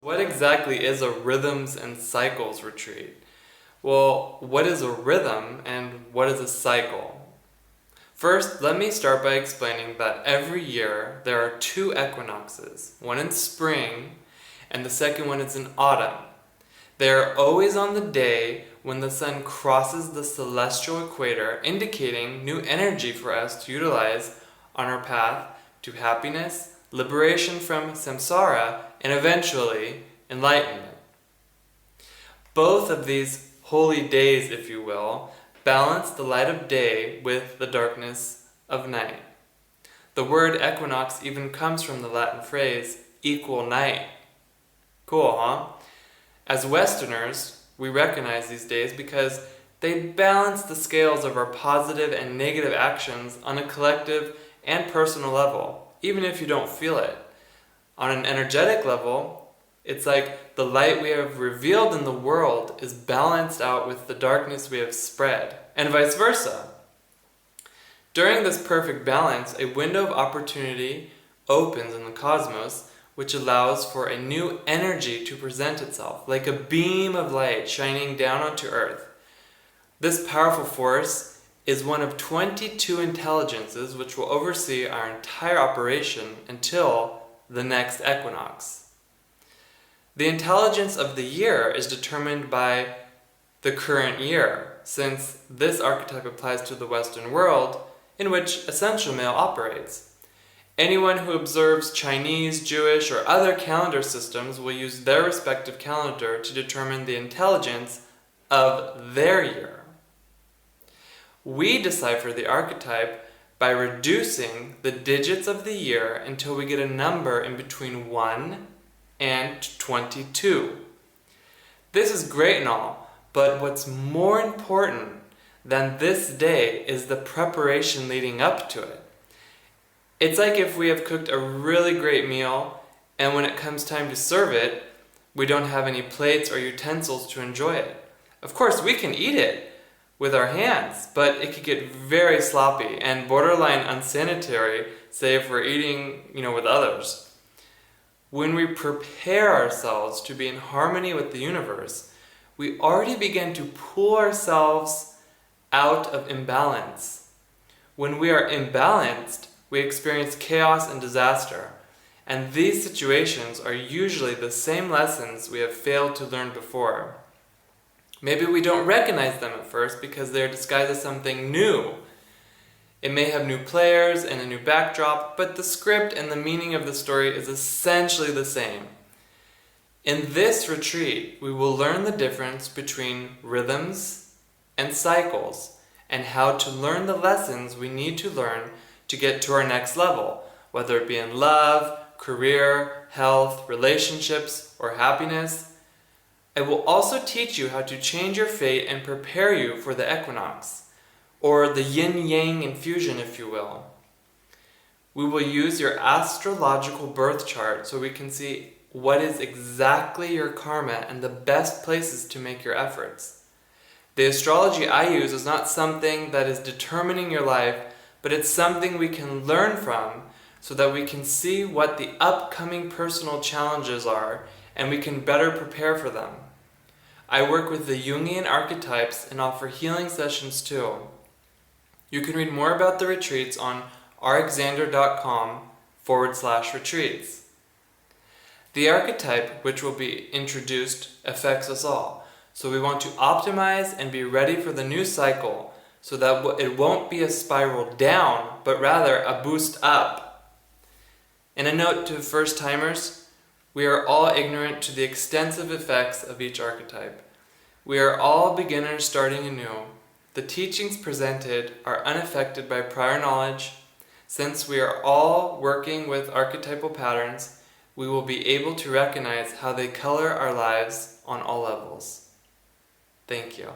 What exactly is a rhythms and cycles retreat? Well, what is a rhythm and what is a cycle? First, let me start by explaining that every year there are two equinoxes, one in spring and the second one is in autumn. They are always on the day when the sun crosses the celestial equator, indicating new energy for us to utilize on our path to happiness, liberation from samsara, and eventually enlightenment. Both of these holy days, if you will, balance the light of day with the darkness of night. The word equinox even comes from the Latin phrase equal night. Cool, huh? As Westerners, we recognize these days because they balance the scales of our positive and negative actions on a collective and personal level, even if you don't feel it. On an energetic level, it's like the light we have revealed in the world is balanced out with the darkness we have spread, and vice versa. During this perfect balance, a window of opportunity opens in the cosmos, which allows for a new energy to present itself, like a beam of light shining down onto Earth. This powerful force is one of 22 intelligences which will oversee our entire operation until the next equinox. The intelligence of the year is determined by the current year, since this archetype applies to the Western world, in which essential male operates. Anyone who observes Chinese, Jewish, or other calendar systems will use their respective calendar to determine the intelligence of their year. We decipher the archetype by reducing the digits of the year until we get a number in between 1 and 22. This is great and all, but what's more important than this day is the preparation leading up to it. It's like if we have cooked a really great meal and when it comes time to serve it, we don't have any plates or utensils to enjoy it. Of course, we can eat it with our hands, but it could get very sloppy and borderline unsanitary, say if we're eating, with others. When we prepare ourselves to be in harmony with the universe, we already begin to pull ourselves out of imbalance. When we are imbalanced, we experience chaos and disaster, and these situations are usually the same lessons we have failed to learn before. Maybe we don't recognize them at first because they are disguised as something new. It may have new players and a new backdrop, but the script and the meaning of the story is essentially the same. In this retreat, we will learn the difference between rhythms and cycles, and how to learn the lessons we need to learn to get to our next level, whether it be in love, career, health, relationships, or happiness. I will also teach you how to change your fate and prepare you for the equinox, or the yin-yang infusion, if you will. We will use your astrological birth chart so we can see what is exactly your karma and the best places to make your efforts. The astrology I use is not something that is determining your life, but it's something we can learn from so that we can see what the upcoming personal challenges are and we can better prepare for them. I work with the Jungian archetypes and offer healing sessions too. You can read more about the retreats on rxander.com/retreats. The archetype which will be introduced affects us all, so we want to optimize and be ready for the new cycle so that it won't be a spiral down, but rather a boost up. And a note to first-timers, we are all ignorant to the extensive effects of each archetype. We are all beginners starting anew. The teachings presented are unaffected by prior knowledge. Since we are all working with archetypal patterns, we will be able to recognize how they color our lives on all levels. Thank you.